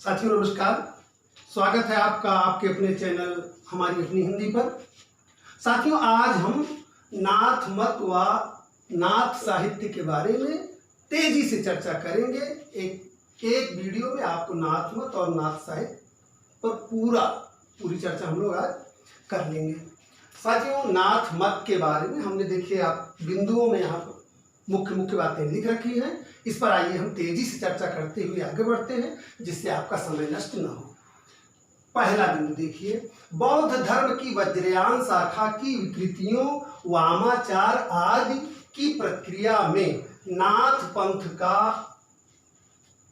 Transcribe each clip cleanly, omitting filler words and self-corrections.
साथियों नमस्कार। स्वागत है आपका आपके अपने चैनल हमारी अपनी हिंदी पर। साथियों आज हम नाथ मत व नाथ साहित्य के बारे में तेजी से चर्चा करेंगे। एक वीडियो में आपको नाथ मत और नाथ साहित्य पर पूरी चर्चा हम लोग आज कर लेंगे। साथियों नाथ मत के बारे में हमने देखिए आप बिंदुओं में यहाँ पर मुख्य बातें लिख रखी हैं। इस पर आइए हम तेजी से चर्चा करते हुए आगे बढ़ते हैं जिससे आपका समय नष्ट न हो। पहला बिंदु देखिए, बौद्ध धर्म की वज्रयान शाखा की विकृतियों वामाचार आदि की प्रक्रिया में नाथ पंथ का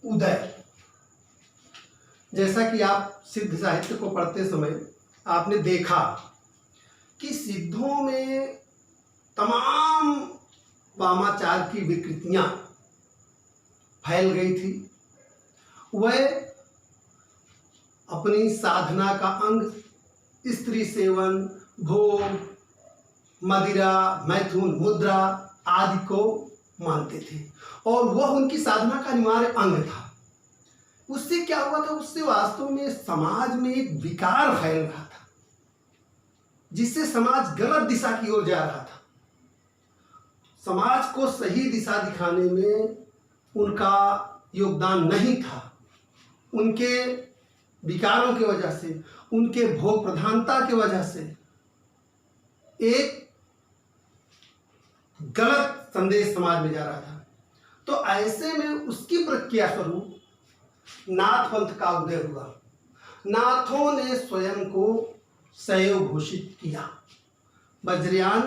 उदय। जैसा कि आप सिद्ध साहित्य को पढ़ते समय आपने देखा कि सिद्धों में तमाम वामाचार की विकृतियां फैल गई थी। वह अपनी साधना का अंग स्त्री सेवन, भोग, मदिरा, मैथुन, मुद्रा आदि को मानते थे और वह उनकी साधना का अनिवार्य अंग था। उससे क्या हुआ था? उससे वास्तव में समाज में एक विकार फैल रहा था जिससे समाज गलत दिशा की ओर जा रहा था। समाज को सही दिशा दिखाने में उनका योगदान नहीं था। उनके विकारों की वजह से, उनके भोग प्रधानता की वजह से एक गलत संदेश समाज में जा रहा था। तो ऐसे में उसकी प्रक्रिया स्वरूप नाथ पंथ का उदय हुआ। नाथों ने स्वयं को शैव घोषित किया। वज्रयान,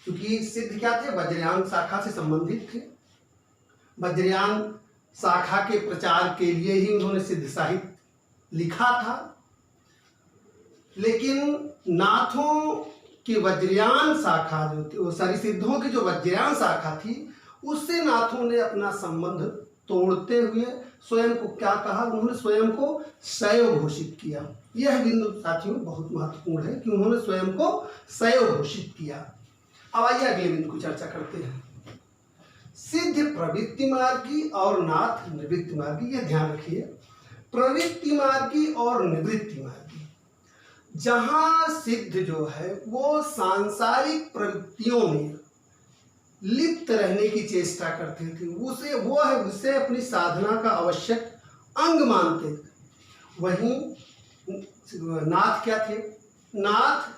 क्योंकि सिद्ध क्या थे? वज्रयान शाखा से संबंधित थे। वज्रयान शाखा के प्रचार के लिए ही उन्होंने सिद्ध साहित्य लिखा था। लेकिन नाथों की वज्रयान शाखा जो थी, वो सारी सिद्धों की जो वज्रयान शाखा थी, उससे नाथों ने अपना संबंध तोड़ते हुए स्वयं को क्या कहा? उन्होंने स्वयं को शैव घोषित किया। यह बिंदु साथियों बहुत महत्वपूर्ण है कि उन्होंने स्वयं को शैव घोषित किया। अब आइए अगले बिंदु की चर्चा करते हैं। सिद्ध प्रवृत्ति मार्गी और नाथ निवृत्ति मार्गी। यह ध्यान रखिए, प्रवृत्ति मार्गी और निवृत्ति मार्गी। जहां सिद्ध जो है वो सांसारिक प्रवृत्तियों में लिप्त रहने की चेष्टा करते थे, उसे अपनी साधना का आवश्यक अंग मानते थे। वहीं नाथ क्या थे? नाथ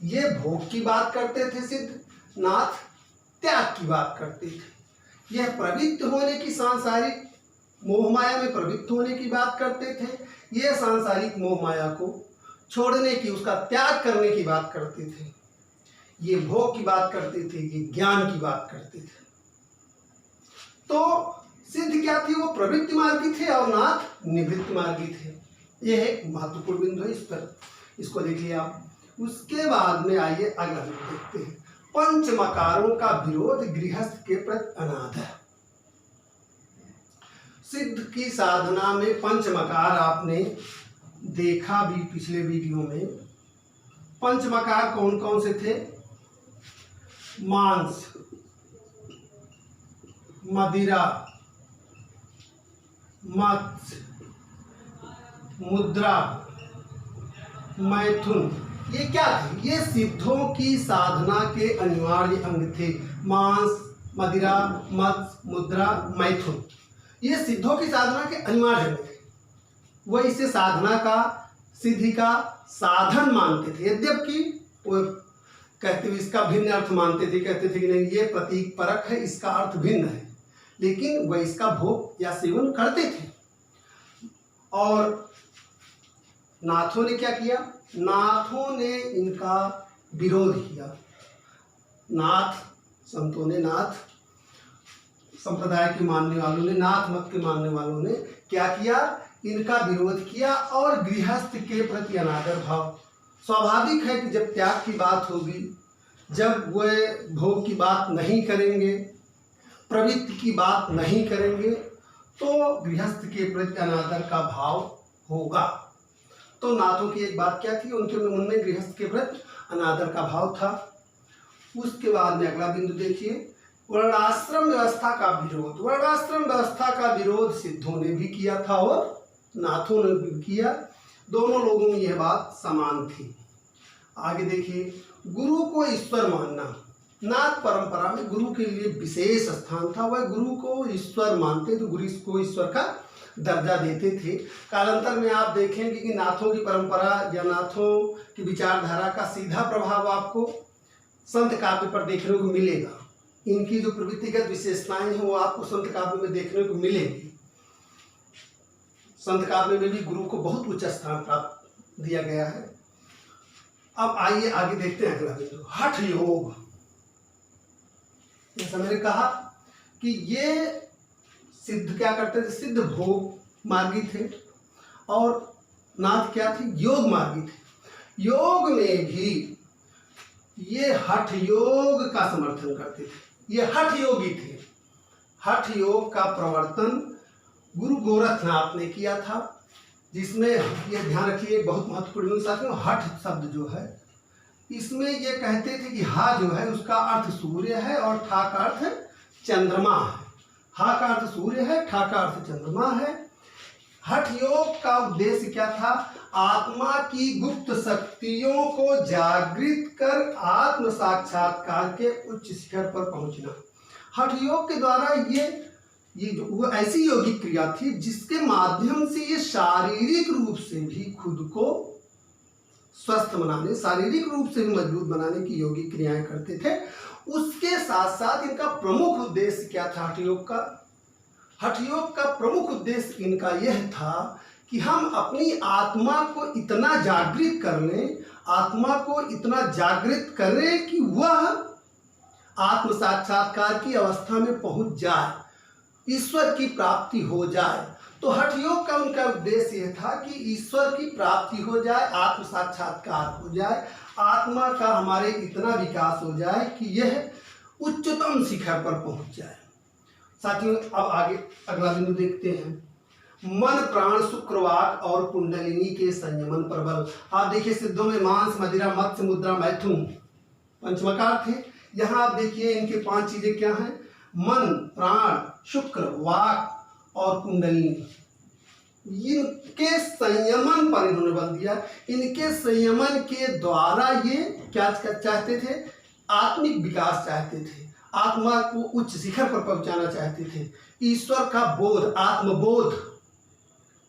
ये भोग की बात करते थे। सिद्ध नाथ त्याग की बात करते थे। यह प्रवृत्त होने की, सांसारिक मोह माया में प्रवृत्त होने की बात करते थे। यह सांसारिक मोह माया को छोड़ने की, उसका त्याग करने की बात करते थे। ये भोग की बात करते थे, ये ज्ञान की बात करते थे। तो सिद्ध क्या थी? वो प्रवृत्ति मार्गी थे और नाथ निवृत्ति मार्गी थे। यह एक महत्वपूर्ण बिंदु है, इस पर इसको देखिए आप। उसके बाद में आइए अगला बिंदु देखते हैं। पंचमकारों का विरोध गृहस्थ के प्रति अनादर। सिद्ध की साधना में पंचमकार आपने देखा भी पिछले वीडियो में। पंचमकार कौन कौन से थे? मांस, मदिरा, मत्स्य, मुद्रा, मैथुन। ये क्या थे? ये सिद्धों की साधना के अनिवार्य अंग थे। मांस, मदिरा, मत्स्य, मुद्रा, मैथुन, ये सिद्धों की साधना के अनिवार्य अंग थे। वह इसे साधना का, सिद्धि का साधन मानते थे। यद्यपि वो कहते हुए इसका भिन्न अर्थ मानते थे, कहते थे कि नहीं ये प्रतीक परक है, इसका अर्थ भिन्न है, लेकिन वह इसका भोग या सेवन करते थे। और नाथों ने क्या किया? नाथों ने इनका विरोध किया। नाथ संतों ने, नाथ संप्रदाय के मानने वालों ने, नाथ मत के मानने वालों ने क्या किया? इनका विरोध किया और गृहस्थ के प्रति अनादर भाव। स्वाभाविक है कि जब त्याग की बात होगी, जब वे भोग की बात नहीं करेंगे, प्रवृत्ति की बात नहीं करेंगे, तो गृहस्थ के प्रति अनादर का भाव होगा। तो नाथों की एक बात क्या थी? उनके उनमें गृहस्थ के प्रति अनादर का भाव था। उसके बाद में अगला बिंदु देखिए, वर्णाश्रम व्यवस्था का विरोध। वर्णाश्रम व्यवस्था का विरोध सिद्धों ने भी किया था और नाथों ने भी किया। दोनों लोगों में यह बात समान थी। आगे देखिए, गुरु को ईश्वर मानना। नाथ परंपरा में गुरु के लिए विशेष स्थान था। वह गुरु को ईश्वर मानते थे, गुरु को ईश्वर का दर्जा देते थे। कालांतर में आप देखेंगे कि नाथों की परंपरा या नाथों की विचारधारा का सीधा प्रभाव आपको संत काव्य पर देखने को मिलेगा। इनकी जो प्रवृत्तिगत विशेषताएं हैं वो आपको संत काव्य में देखने को मिलेगी। संत काव्य में भी गुरु को बहुत उच्च स्थान प्राप्त दिया गया है। अब आइए आगे देखते हैं अगला बिंदु, हठ योग। जैसा मैंने कहा कि ये सिद्ध क्या करते थे, सिद्ध भोग मार्गी थे और नाथ क्या थे, योग मार्गी थे। योग में भी ये हठ योग का समर्थन करते थे। ये हठ योगी थे। हठ योग का प्रवर्तन गुरु गोरखनाथ ने किया था, जिसमें ये ध्यान रखिए बहुत महत्वपूर्ण साथियों, हठ शब्द जो है इसमें ये कहते थे कि हा जो है उसका अर्थ सूर्य है और ठा का अर्थ चंद्रमा है। हा का अर्थ सूर्य है, ठा का अर्थ चंद्रमा है। हठ योग का उद्देश्य क्या था, आत्मा की गुप्त शक्तियों को जागृत कर आत्म साक्षात्कार के उच्च शिखर पर पहुंचना। हठ योग के द्वारा ये जो वो ऐसी योगिक क्रिया थी जिसके माध्यम से ये शारीरिक रूप से भी खुद को स्वस्थ बनाने, शारीरिक रूप से भी मजबूत बनाने की योगिक क्रियाएं करते थे। उसके साथ साथ इनका प्रमुख उद्देश्य क्या था हठ योग का? हठ योग का प्रमुख उद्देश्य इनका यह था कि हम अपनी आत्मा को इतना जागृत कर लें, आत्मा को इतना जागृत करें कि वह आत्म साक्षात्कार की अवस्था में पहुंच जाए, ईश्वर की प्राप्ति हो जाए। तो हठ योग का उनका उद्देश्य यह था कि ईश्वर की प्राप्ति हो जाए, आत्म साक्षात्कार हो जाए, आत्मा का हमारे इतना विकास हो जाए कि यह उच्चतम शिखर पर पहुंच जाए। साथियों अब आगे अगला बिंदु देखते हैं, मन प्राण शुक्रवाक और कुंडलिनी के संयमन पर बल। आप देखिए सिद्धों में मांस मदिरा मत्स्य मुद्रा मैथुन पंचमकार थे। यहाँ आप देखिए इनके 5 चीजें क्या हैं, मन प्राण शुक्र वाक और कुंडलिनी। इनके संयमन पर इन्होंने बल दिया। इनके संयमन के द्वारा ये क्या चाहते थे, आत्मिक विकास चाहते थे, आत्मा को उच्च शिखर पर पहुंचाना चाहते थे, ईश्वर का बोध आत्मबोध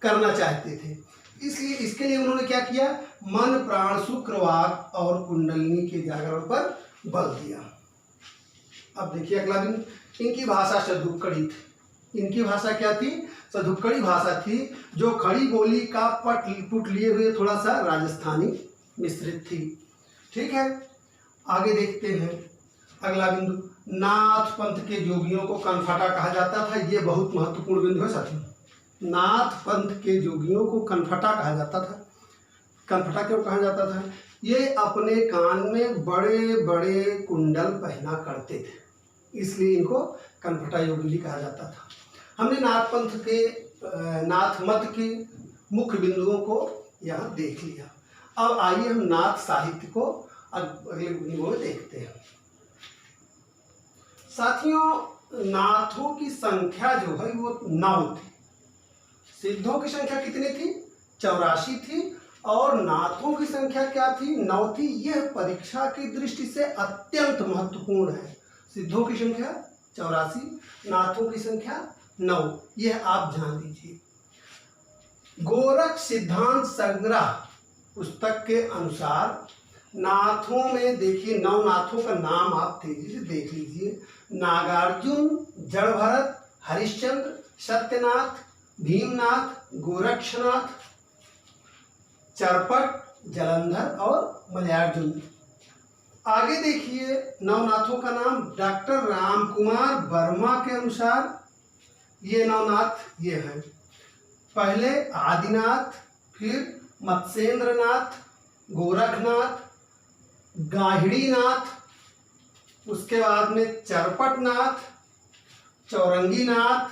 करना चाहते थे। इसलिए इसके लिए उन्होंने क्या किया, मन प्राण शुक्र वाक और कुंडलिनी के जागरण पर बल दिया। अब देखिए अगला दिन, इनकी भाषा सदुक्कड़ी थी। इनकी भाषा क्या थी, सदुक्कड़ी भाषा थी, जो खड़ी बोली का पुट लिए हुए थोड़ा सा राजस्थानी मिश्रित थी। ठीक है, आगे देखते हैं अगला बिंदु, नाथ पंथ के जोगियों को कनफटा कहा जाता था। ये बहुत महत्वपूर्ण बिंदु है साथियों। नाथ पंथ के जोगियों को कनफटा कहा जाता था। कनफटा क्यों कहा जाता था, ये अपने कान में बड़े बड़े कुंडल पहना करते थे, इसलिए इनको कनफटा योगी भी कहा जाता था। हमने नाथ पंथ के नाथ मत के मुख्य बिंदुओं को यहाँ देख लिया। अब आइए हम नाथ साहित्य को अगले बिंदुओं में देखते हैं। साथियों नाथों की संख्या जो है वो 9 थी। सिद्धों की संख्या कितनी थी, 84 थी, और नाथों की संख्या क्या थी, 9 थी। यह परीक्षा की दृष्टि से अत्यंत महत्वपूर्ण है। सिद्धों की संख्या 84, नाथों की संख्या 9, यह आप जान लीजिए। गोरख सिद्धांत संग्रह पुस्तक के अनुसार नाथों में देखिए 9 नाथों का नाम आप तेजी से देख लीजिए। नागार्जुन, जड़भरत, हरिश्चंद्र, सत्यनाथ, भीमनाथ, गोरक्षनाथ, चरपट, जलंधर और मलयार्जुन। आगे देखिए 9 नाथों का नाम, डॉक्टर राम कुमार वर्मा के अनुसार ये 9 नाथ ये हैं। पहले आदिनाथ, फिर मत्स्येंद्रनाथ, गोरखनाथ, गाहिड़ीनाथ, उसके बाद में चरपटनाथ, चौरंगीनाथ,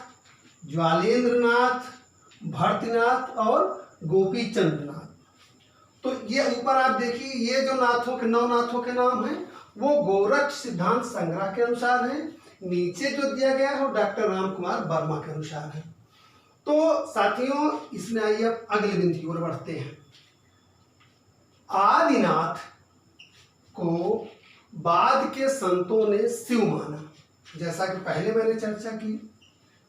ज्वालेंद्रनाथ, भरतनाथ और गोपीचंद्रनाथ। तो ये ऊपर आप देखिए ये जो नाथों के 9 नाथों के नाम हैं वो गोरख सिद्धांत संग्रह के अनुसार हैं। नीचे जो दिया गया है वो डॉक्टर राम कुमार वर्मा के अनुसार है। तो साथियों इसमें आइए अब अगले बिंदु की ओर बढ़ते हैं। आदिनाथ को बाद के संतों ने शिव माना। जैसा कि पहले मैंने चर्चा की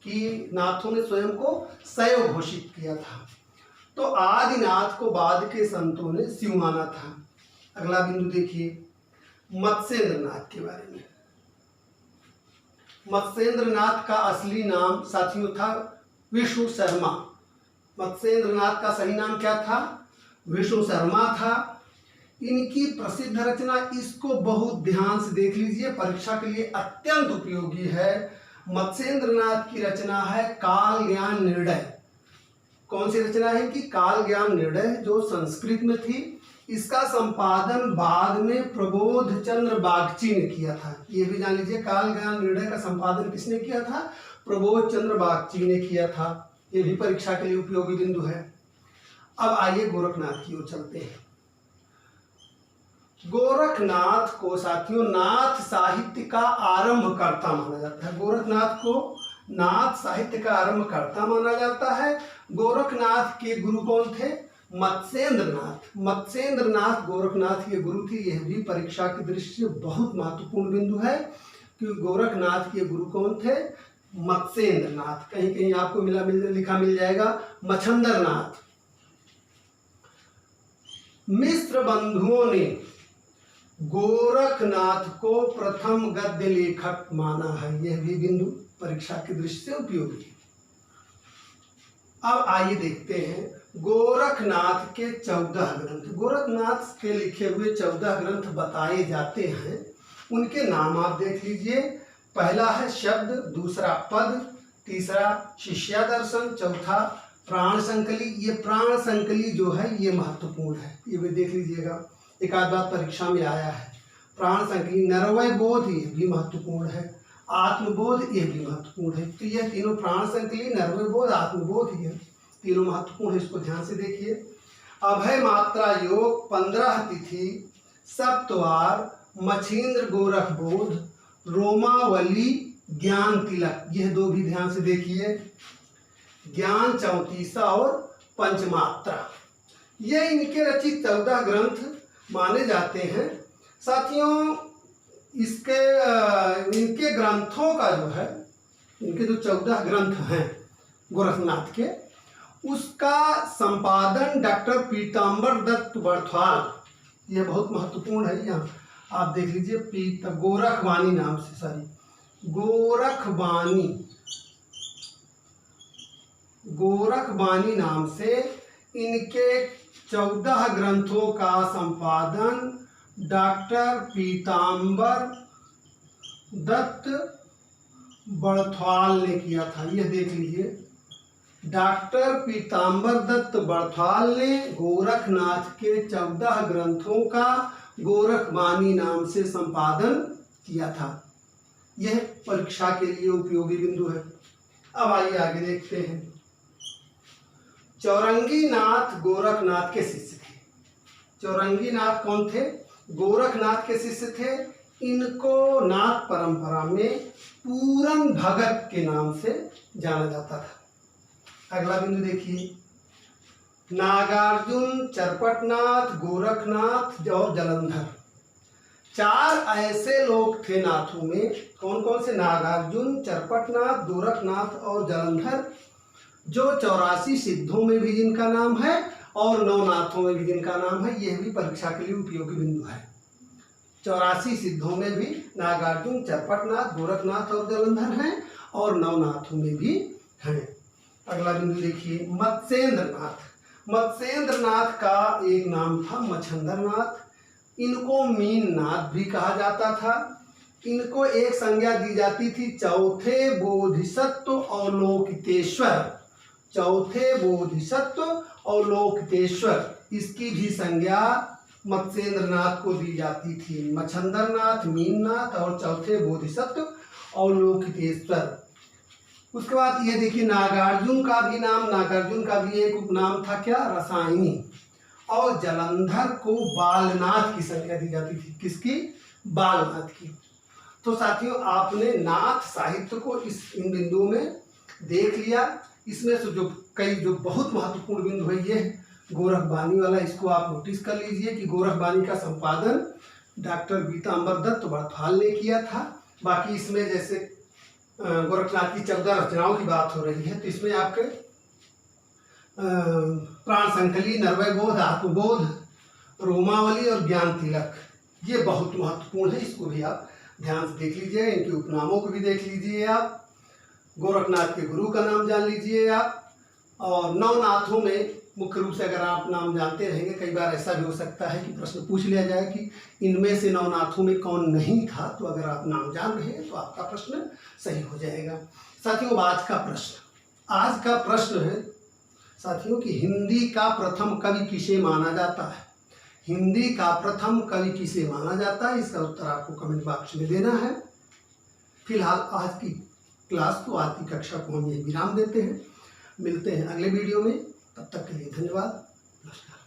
कि नाथों ने स्वयं को शैव घोषित किया था, तो आदिनाथ को बाद के संतों ने शिव माना था। अगला बिंदु देखिए मत्स्येंद्रनाथ के बारे में। मत्स्येंद्रनाथ का असली नाम साथियों था विष्णु शर्मा। मत्स्येंद्रनाथ का सही नाम क्या था? विष्णु शर्मा था। इनकी प्रसिद्ध रचना, इसको बहुत ध्यान से देख लीजिए, परीक्षा के लिए अत्यंत उपयोगी है। मत्स्येंद्रनाथ की रचना है काल ज्ञान निर्णय। कौन सी रचना है कि काल ज्ञान निर्णय, जो संस्कृत में थी। इसका संपादन बाद में प्रबोध चंद्र बागची ने किया था। ये भी जान लीजिए, काल ज्ञान निर्णय का संपादन किसने किया था? प्रबोध चंद्र बागची ने किया था। ये भी परीक्षा के लिए उपयोगी बिंदु है। अब आइए गोरखनाथ की ओर चलते हैं। गोरखनाथ को साथियों नाथ साहित्य का आरंभकर्ता माना जाता है। गोरखनाथ को नाथ साहित्य का आरंभकर्ता माना जाता है। गोरखनाथ के गुरु कौन थे? मत्स्येंद्रनाथ। मत्स्येंद्रनाथ गोरखनाथ के गुरु थे। यह भी परीक्षा की दृष्टि से बहुत महत्वपूर्ण बिंदु है कि गोरखनाथ के गुरु कौन थे? मत्स्येंद्रनाथ। कहीं कहीं आपको लिखा मिल जाएगा मच्छंदरनाथ। मिश्र बंधुओं ने गोरखनाथ को प्रथम गद्य लेखक माना है। यह भी बिंदु परीक्षा की दृष्टि से उपयोगी। अब आइए देखते हैं गोरखनाथ के 14 ग्रंथ। गोरखनाथ के लिखे हुए 14 ग्रंथ बताए जाते हैं। उनके नाम आप देख लीजिए। पहला है शब्द, दूसरा पद, तीसरा शिष्यादर्शन, चौथा प्राण संकली। ये प्राण संकली जो है ये महत्वपूर्ण है, ये भी देख लीजिएगा, एक आध बार परीक्षा में आया है। प्राण संकली, नरवय बोध ये भी महत्वपूर्ण है, आत्मबोध ये भी महत्वपूर्ण है। तो यह तीनों प्राण संकली, नरवय बोध, आत्मबोध ये तीनों महत्वपूर्ण है। इसको ध्यान से देखिए। अभय मात्रा योग, 15 तिथि, सप्तवार, मछींद्र गोरख बोध, रोमावली, ज्ञान तिलक, यह दो भी ध्यान से देखिए। ज्ञान चौतीसा और पंचमात्रा, ये इनके रचित 14 ग्रंथ माने जाते हैं। साथियों इनके ग्रंथों का जो है, इनके जो 14 ग्रंथ हैं गोरखनाथ के, उसका संपादन डॉक्टर पीताम्बर दत्त बर्थवाल, ये बहुत महत्वपूर्ण है। यहाँ आप देख लीजिए गोरखवाणी नाम से, गोरखवाणी नाम से इनके 14 ग्रंथों का संपादन डॉक्टर पीताम्बर दत्त बर्थवाल ने किया था। यह देख लीजिए, डॉक्टर पीताम्बर दत्त बर्थवाल ने गोरखनाथ के 14 ग्रंथों का गोरखवाणी नाम से संपादन किया था। यह परीक्षा के लिए उपयोगी बिंदु है। अब आइए आगे देखते हैं। चौरंगीनाथ गोरखनाथ के शिष्य थे। चौरंगीनाथ कौन थे? गोरखनाथ के शिष्य थे। इनको नाथ परंपरा में पूरन भगत के नाम से जाना जाता था। अगला बिंदु देखिए, नागार्जुन, चरपटनाथ, गोरखनाथ और जलंधर, 4 ऐसे लोग थे नाथों में। कौन कौन से? नागार्जुन, चरपटनाथ, गोरखनाथ और जलंधर, जो 84 सिद्धों में भी जिनका नाम है और 9 नाथों में भी जिनका नाम है। यह भी परीक्षा के लिए उपयोगी बिंदु है। 84 सिद्धों में भी नागार्जुन, चरपटनाथ, गोरखनाथ और जलंधर हैं और 9 नाथों में भी हैं। अगला बिंदु देखिए, मत्स्येंद्रनाथ। मत्स्येंद्रनाथ का एक नाम था मच्छंदरनाथ। इनको मीननाथ भी कहा जाता था। इनको एक संज्ञा दी जाती थी चौथे बोधिसत्व अवलोकितेश्वर। चौथे बोधिसत्व अवलोकितेश्वर, इसकी भी संज्ञा मत्स्येंद्रनाथ को दी जाती थी। मच्छंदरनाथ, मीननाथ और चौथे बोधिसत्व अवलोकितेश्वर। उसके बाद ये देखिए, नागार्जुन का भी एक उपनाम था क्या? रसायनी। और जलंधर को बालनाथ की संज्ञा दी जाती थी। किसकी? बालनाथ की। तो साथियों आपने नाथ साहित्य को इन बिंदुओं में देख लिया। इसमें से जो बहुत महत्वपूर्ण बिंदु है ये है गोरख बानी वाला, इसको आप नोटिस कर लीजिए कि गोरख बानी का संपादन डॉक्टर पीताम्बर दत्त बड़फाल ने किया था। बाकी इसमें जैसे गोरखनाथ की 14 रचनाओं की बात हो रही है तो इसमें आपके प्राण संकली, नरवय बोध, आत्मबोध, रोमावली और ज्ञान तिलक ये बहुत महत्वपूर्ण है। इसको भी आप ध्यान से देख लीजिए, इनके उपनामों को भी देख लीजिए आप, गोरखनाथ के गुरु का नाम जान लीजिए आप। और नवनाथों में मुख्य रूप से अगर आप नाम जानते रहेंगे, कई बार ऐसा भी हो सकता है कि प्रश्न पूछ लिया जाए कि इनमें से नवनाथों में कौन नहीं था, तो अगर आप नाम जान रहे हैं तो आपका प्रश्न सही हो जाएगा। साथियों आज का प्रश्न है साथियों कि हिंदी का प्रथम कवि किसे माना जाता है। हिंदी का प्रथम कवि किसे माना जाता है, इसका उत्तर आपको कमेंट बॉक्स में देना है। फिलहाल आज की क्लास को, आज की कक्षा को हम यही विराम देते हैं। मिलते हैं अगले वीडियो में, तब तक के लिए धन्यवाद, नमस्कार।